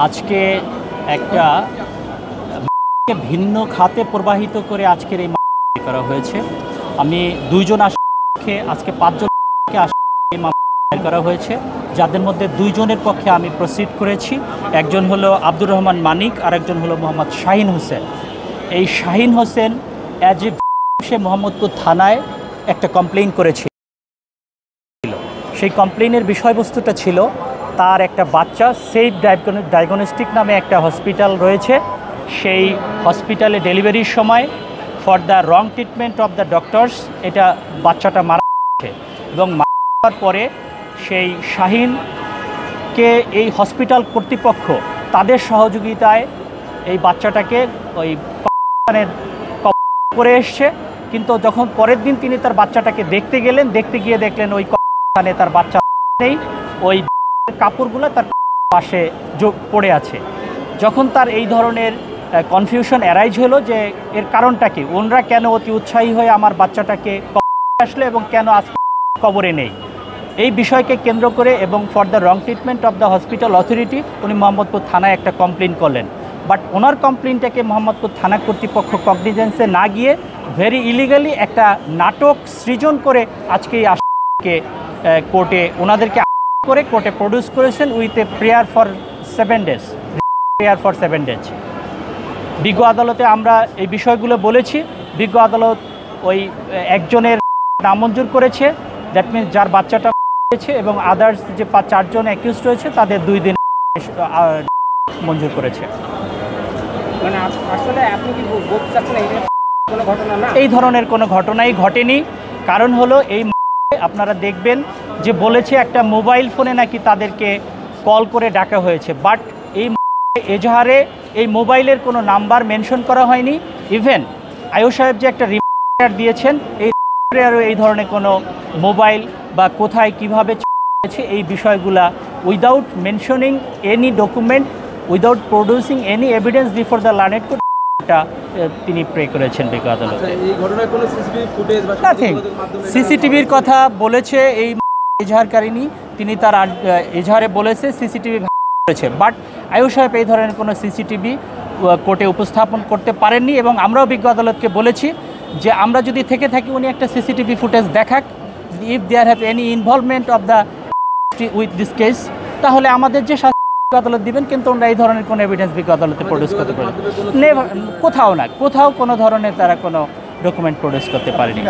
আজকে একটা ভিন্ন খাতে প্রবাহিত করে আজকের এই করা হয়েছে। আমি দুইজন আসামিকে আজকে 5 জনকে আসামি করা হয়েছে, যাদের মধ্যে 2 জনের পক্ষে আমি প্রসিড করেছি। একজন হলো আব্দুর রহমান মানিক আর একজন হলো মোহাম্মদ শাহিন হোসেন। এই শাহিন হোসেন অ্যাজ এ সে মোহাম্মদপুর থানায় একটা কমপ্লেইন করেছিল। সেই কমপ্লেইনের বিষয়বস্তুটা ছিল তার একটা বাচ্চা সেফ ডায়াগনস্টিক নামে একটা হসপিটাল রয়েছে, সেই হসপিটালে ডেলিভারির সময় for the wrong treatment of the doctors এটা বাচ্চাটা মারা গেছে এবং মারার পরে সেই শাহিনকে এই হসপিটাল কর্তৃপক্ষ তাদের সহযোগিতায় এই বাচ্চাটাকে ওই করে এসছে। কিন্তু যখন পরের দিন তিনি তার বাচ্চাটাকে দেখতে গেলেন, দেখতে গিয়ে দেখলেন ওই তার বাচ্চা নেই, ওই কাপড়গুলো তার পাশে পড়ে আছে। যখন তার এই ধরনের কনফিউশন অ্যারাইজ হলো যে এর কারণটা কি, ওনরা কেন অতি উৎসাহী হয়ে আমার বাচ্চাটাকে আসলো এবং কেন আজকে কবরে নেই, এই বিষয়কে কেন্দ্র করে এবং for the wrong treatment of the hospital authority উনি মোহাম্মদপুর থানায় একটা কমপ্লেন করলেন। বাট ওনার কমপ্লেনটাকে মোহাম্মদপুর থানা কর্তৃপক্ষ কগনিজেন্সে না গিয়ে ভেরি ইলিগালি একটা নাটক সৃজন করে আজকে এই আসামিকে কোর্টে ওনাদেরকে করে কোর্টে প্রডিউস করেছেন with a prayer for 7 days. বিজ্ঞ আদালতে আমরা এই বিষয়গুলো বলেছি। বিজ্ঞ আদালত ওই একজনের নামঞ্জুর করেছে, দ্যাট মিনস যার বাচ্চাটা হয়েছে, এবং আদার্স যে 4 জন অ্যাকিউজড রয়েছে তাদের 2 দিন মঞ্জুর করেছে। মানে আসলে আপনি কি বলতে চাচ্ছেন কোনো ঘটনা না, এই ধরনের কোনো ঘটনাই ঘটেনি। কারণ হলো এই আপনারা দেখবেন যে বলেছে একটা মোবাইল ফোনে নাকি তাদেরকে কল করে ডাকা হয়েছে, বাট এই এজাহারে এই মোবাইলের কোনো নাম্বার মেনশন করা হয়নি। ইভেন আয়ু সাহেব যে একটা রিমাইন্ডার দিয়েছেন, এই রিমাইন্ডারও এই ধরনের কোনো মোবাইল বা কোথায় কীভাবে চলেছে এই বিষয়গুলা without mentioning any document, without producing any evidence before the learned court তিনি প্রে করেছেন বিজ্ঞ আদালতে। নাথিং, সিসিটিভির কথা বলেছে এই এজাহারকারিনী, তিনি তার এজাহারে বলেছে সিসিটিভি করেছে, বাট আয়ু সাহেব এই ধরনের কোনো সিসিটিভি কোর্টে উপস্থাপন করতে পারেননি। এবং আমরাও বিজ্ঞ আদালতকে বলেছি যে আমরা যদি থেকে থাকি উনি একটা সিসিটিভি ফুটেজ দেখাক, if there have any involvement of the with this case, তাহলে আমাদের যে আদালত দিবেন, কিন্তু আমরা এই ধরনের কোনো এভিডেন্স বিজ্ঞ আদালতে প্রডিউস করতে পারি কোথাও না, কোথাও কোনো ধরনের তারা কোনো ডকুমেন্ট প্রডিউস করতে পারেনি।